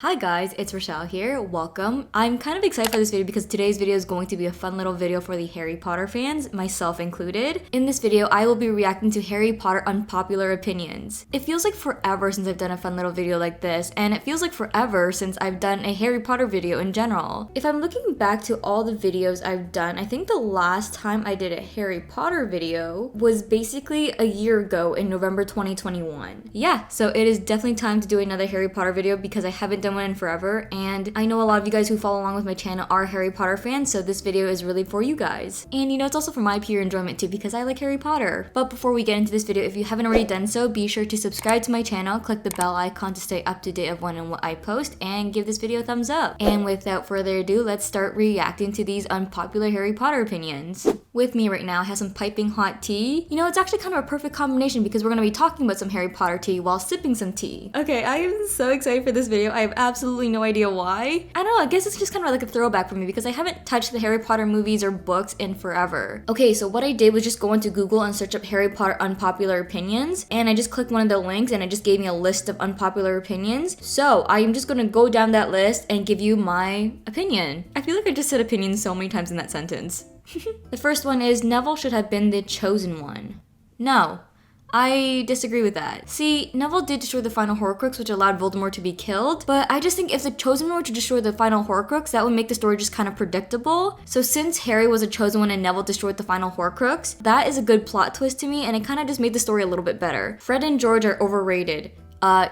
Hi guys, it's Rachelle here. Welcome. I'm kind of excited for this video because today's video is going to be a fun little video for the Harry Potter fans, myself included. In this video, I will be reacting to Harry Potter unpopular opinions. It feels like forever since I've done a fun little video like this, and it feels like forever since I've done a Harry Potter video in general. If I'm looking back to all the videos I've done, I think the last time I did a Harry Potter video was basically a year ago in November 2021. Yeah, so it is definitely time to do another Harry Potter video because I haven't done one in forever, and I know a lot of you guys who follow along with my channel are Harry Potter fans, so this video is really for you guys. And it's also for my pure enjoyment too because I like Harry Potter. But before we get into this video, if you haven't already done so, be sure to subscribe to my channel, click the bell icon to stay up to date of when and what I post, and give this video a thumbs up. And without further ado, let's start reacting to these unpopular Harry Potter opinions. With me right now, I have some piping hot tea. It's actually kind of a perfect combination because we're going to be talking about some Harry Potter tea while sipping some tea. Okay, I am so excited for this video. I have absolutely no idea why. I don't know, I guess it's just kind of like a throwback for me because I haven't touched the Harry Potter movies or books in forever. Okay, so what I did was just go into Google and search up Harry Potter unpopular opinions, and I just clicked one of the links and it just gave me a list of unpopular opinions. So I am just going to go down that list and give you my opinion. I feel like I just said opinion so many times in that sentence. The first one is Neville should have been the chosen one. No. I disagree with that. See, Neville did destroy the final Horcrux, which allowed Voldemort to be killed, but I just think if the chosen one were to destroy the final Horcrux, that would make the story just kind of predictable. So since Harry was a chosen one and Neville destroyed the final Horcrux, that is a good plot twist to me, and it kind of just made the story a little bit better. Fred and George are overrated.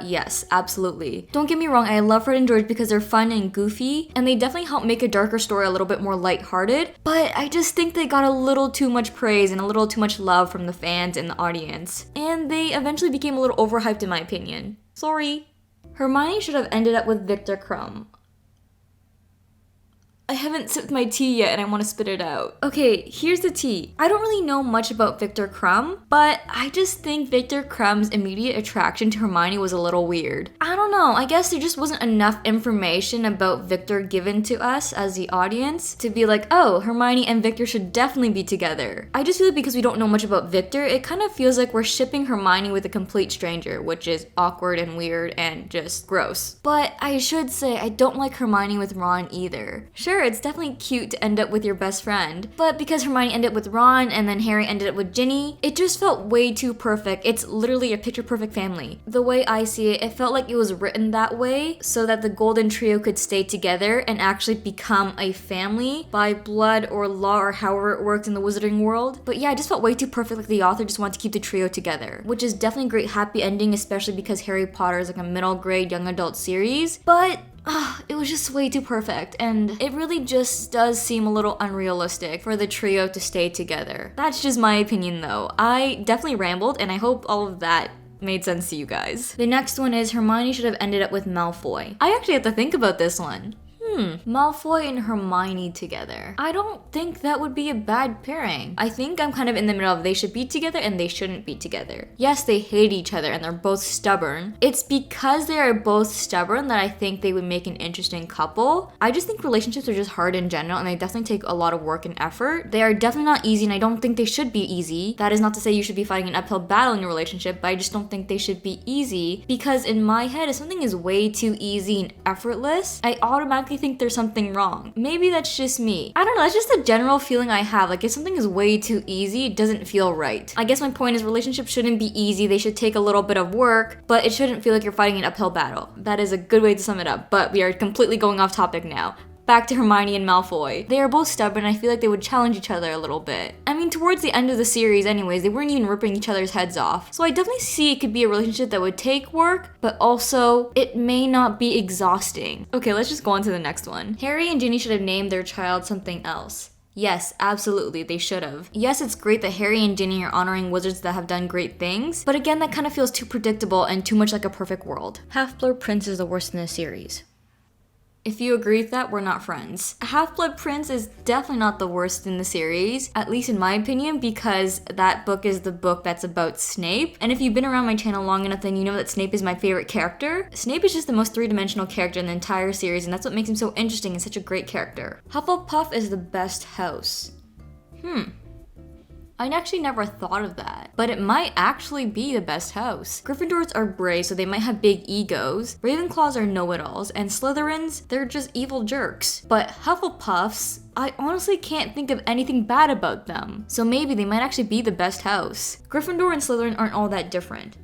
Yes, absolutely. Don't get me wrong, I love Fred and George because they're fun and goofy, and they definitely help make a darker story a little bit more lighthearted, but I just think they got a little too much praise and a little too much love from the fans and the audience, and they eventually became a little overhyped in my opinion. Sorry. Hermione should have ended up with Victor Crumb. I haven't sipped my tea yet and I want to spit it out. Okay, here's the tea. I don't really know much about Victor Crumb, but I just think Victor Crumb's immediate attraction to Hermione was a little weird. I don't know, I guess there just wasn't enough information about Victor given to us as the audience to be like, oh, Hermione and Victor should definitely be together. I just feel like because we don't know much about Victor, it kind of feels like we're shipping Hermione with a complete stranger, which is awkward and weird and just gross. But I should say I don't like Hermione with Ron either. Sure, it's definitely cute to end up with your best friend, but because Hermione ended up with Ron and then Harry ended up with Ginny, it just felt way too perfect. It's literally a picture perfect family. The way I see it, it felt like it was written that way so that the Golden Trio could stay together and actually become a family by blood or law or however it works in the wizarding world. But yeah, it just felt way too perfect, like the author just wanted to keep the trio together, which is definitely a great happy ending, especially because Harry Potter is like a middle grade young adult series, but it was just way too perfect, and it really just does seem a little unrealistic for the trio to stay together. That's just my opinion though. I definitely rambled, and I hope all of that made sense to you guys. The next one is Hermione should have ended up with Malfoy. I actually have to think about this one. Malfoy and Hermione together. I don't think that would be a bad pairing. I think I'm kind of in the middle of they should be together and they shouldn't be together. Yes, they hate each other and they're both stubborn. It's because they are both stubborn that I think they would make an interesting couple. I just think relationships are just hard in general and they definitely take a lot of work and effort. They are definitely not easy and I don't think they should be easy. That is not to say you should be fighting an uphill battle in your relationship, but I just don't think they should be easy because in my head, if something is way too easy and effortless, I automatically think there's something wrong. Maybe that's just me. I don't know, that's just a general feeling I have. Like if something is way too easy, it doesn't feel right. I guess my point is relationships shouldn't be easy. They should take a little bit of work, but it shouldn't feel like you're fighting an uphill battle. That is a good way to sum it up, but we are completely going off topic now. Back to Hermione and Malfoy. They are both stubborn and I feel like they would challenge each other a little bit. I mean, towards the end of the series anyways, they weren't even ripping each other's heads off. So I definitely see it could be a relationship that would take work, but also it may not be exhausting. Okay, let's just go on to the next one. Harry and Ginny should have named their child something else. Yes, absolutely, they should have. Yes, it's great that Harry and Ginny are honoring wizards that have done great things, but again, that kind of feels too predictable and too much like a perfect world. Half-Blood Prince is the worst in the series. If you agree with that, we're not friends. Half-Blood Prince is definitely not the worst in the series, at least in my opinion, because that book is the book that's about Snape. And if you've been around my channel long enough, then you know that Snape is my favorite character. Snape is just the most three-dimensional character in the entire series, and that's what makes him so interesting and such a great character. Hufflepuff is the best house. I actually never thought of that, but it might actually be the best house. Gryffindors are brave, so they might have big egos. Ravenclaws are know-it-alls, and Slytherins, they're just evil jerks. But Hufflepuffs, I honestly can't think of anything bad about them, so maybe they might actually be the best house. Gryffindor and Slytherin aren't all that different.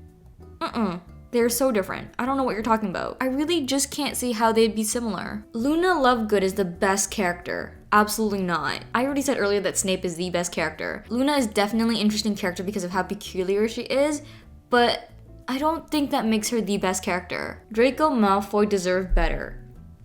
They're so different. I don't know what you're talking about. I really just can't see how they'd be similar. Luna Lovegood is the best character. Absolutely not. I already said earlier that Snape is the best character. Luna is definitely an interesting character because of how peculiar she is, but I don't think that makes her the best character. Draco Malfoy deserved better.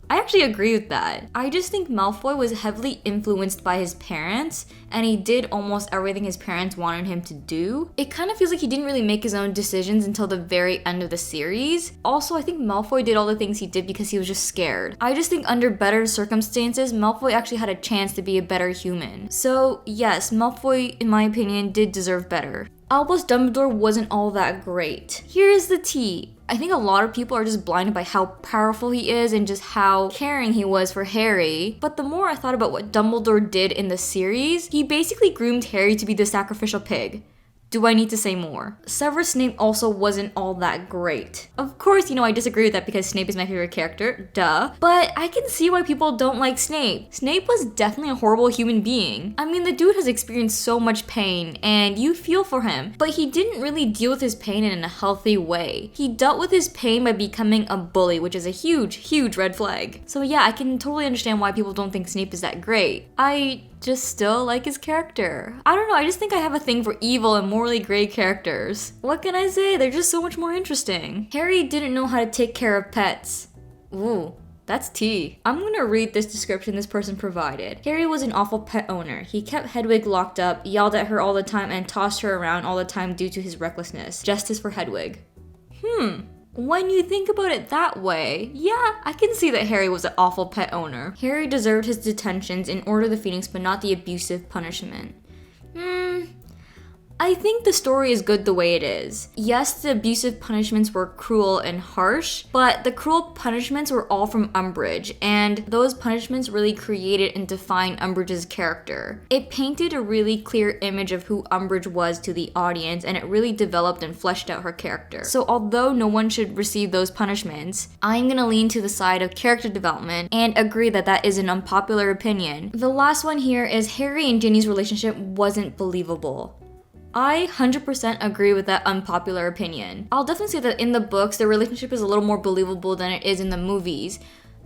I actually agree with that. I just think Malfoy was heavily influenced by his parents, and he did almost everything his parents wanted him to do. It kind of feels like he didn't really make his own decisions until the very end of the series. Also, I think Malfoy did all the things he did because he was just scared. I just think under better circumstances, Malfoy actually had a chance to be a better human. So yes, Malfoy, in my opinion, did deserve better. Albus Dumbledore wasn't all that great. Here is the tea. I think a lot of people are just blinded by how powerful he is and just how caring he was for Harry. But the more I thought about what Dumbledore did in the series, he basically groomed Harry to be the sacrificial pig. Do I need to say more? Severus Snape also wasn't all that great. Of course, I disagree with that because Snape is my favorite character, duh. But I can see why people don't like Snape. Snape was definitely a horrible human being. I mean, the dude has experienced so much pain, and you feel for him. But he didn't really deal with his pain in a healthy way. He dealt with his pain by becoming a bully, which is a huge, huge red flag. So yeah, I can totally understand why people don't think Snape is that great. I just still like his character. I don't know, I just think I have a thing for evil and morally gray characters. What can I say? They're just so much more interesting. Harry didn't know how to take care of pets. Ooh, that's tea. I'm gonna read this description this person provided. Harry was an awful pet owner. He kept Hedwig locked up, yelled at her all the time, and tossed her around all the time due to his recklessness. Justice for Hedwig. When you think about it that way, yeah, I can see that Harry was an awful pet owner. Harry deserved his detentions in Order of the Phoenix, but not the abusive punishment. I think the story is good the way it is. Yes, the abusive punishments were cruel and harsh, but the cruel punishments were all from Umbridge, and those punishments really created and defined Umbridge's character. It painted a really clear image of who Umbridge was to the audience, and it really developed and fleshed out her character. So although no one should receive those punishments, I'm gonna lean to the side of character development and agree that that is an unpopular opinion. The last one here is Harry and Ginny's relationship wasn't believable. I 100% agree with that unpopular opinion. I'll definitely say that in the books, the relationship is a little more believable than it is in the movies.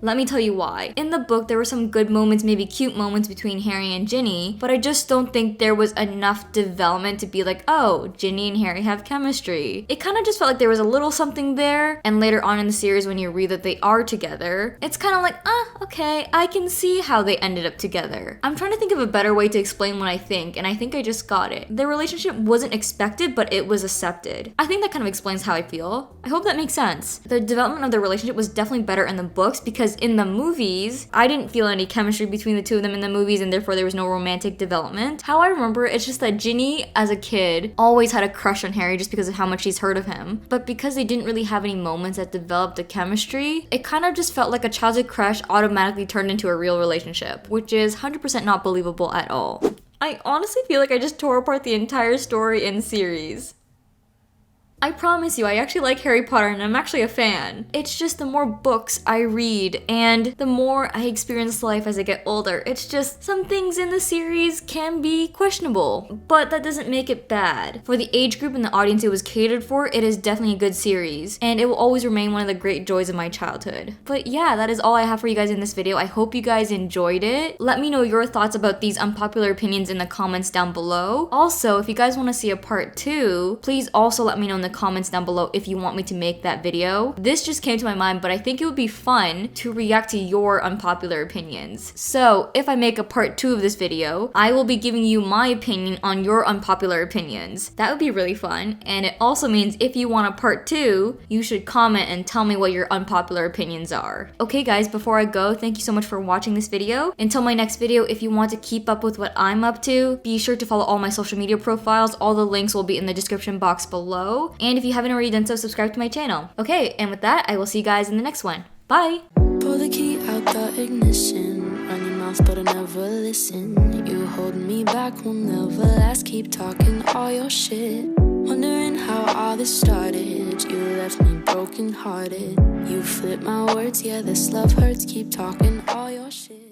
Let me tell you why. In the book, there were some good moments, maybe cute moments between Harry and Ginny, but I just don't think there was enough development to be like, oh, Ginny and Harry have chemistry. It kind of just felt like there was a little something there, and later on in the series when you read that they are together, it's kind of like, okay, I can see how they ended up together. I'm trying to think of a better way to explain what I think, and I think I just got it. Their relationship wasn't expected, but it was accepted. I think that kind of explains how I feel. I hope that makes sense. The development of their relationship was definitely better in the books because in the movies, I didn't feel any chemistry between the two of them in the movies, and therefore there was no romantic development. How I remember, it's just that Ginny, as a kid, always had a crush on Harry just because of how much she's heard of him. But because they didn't really have any moments that developed the chemistry, it kind of just felt like a childhood crush automatically turned into a real relationship, which is 100% not believable at all. I honestly feel like I just tore apart the entire story and series. I promise you, I actually like Harry Potter and I'm actually a fan. It's just the more books I read and the more I experience life as I get older, it's just some things in the series can be questionable, but that doesn't make it bad. For the age group and the audience it was catered for, it is definitely a good series, and it will always remain one of the great joys of my childhood. But yeah, that is all I have for you guys in this video. I hope you guys enjoyed it. Let me know your thoughts about these unpopular opinions in the comments down below. Also, if you guys want to see a part 2, please also let me know in the comments down below if you want me to make that video. This just came to my mind, but I think it would be fun to react to your unpopular opinions. So if I make a part 2 of this video, I will be giving you my opinion on your unpopular opinions. That would be really fun, and it also means if you want a part 2, you should comment and tell me what your unpopular opinions are. Okay guys, before I go, thank you so much for watching this video. Until my next video, if you want to keep up with what I'm up to, be sure to follow all my social media profiles. All the links will be in the description box below. And if you haven't already done so, subscribe to my channel. Okay, and with that, I will see you guys in the next one. Bye! Pull the key out the ignition. Run your mouth but I never listen. You hold me back, will never last. Keep talking all your shit. Wondering how all this started. You left me broken hearted. You flip my words, yeah, this love hurts. Keep talking all your shit.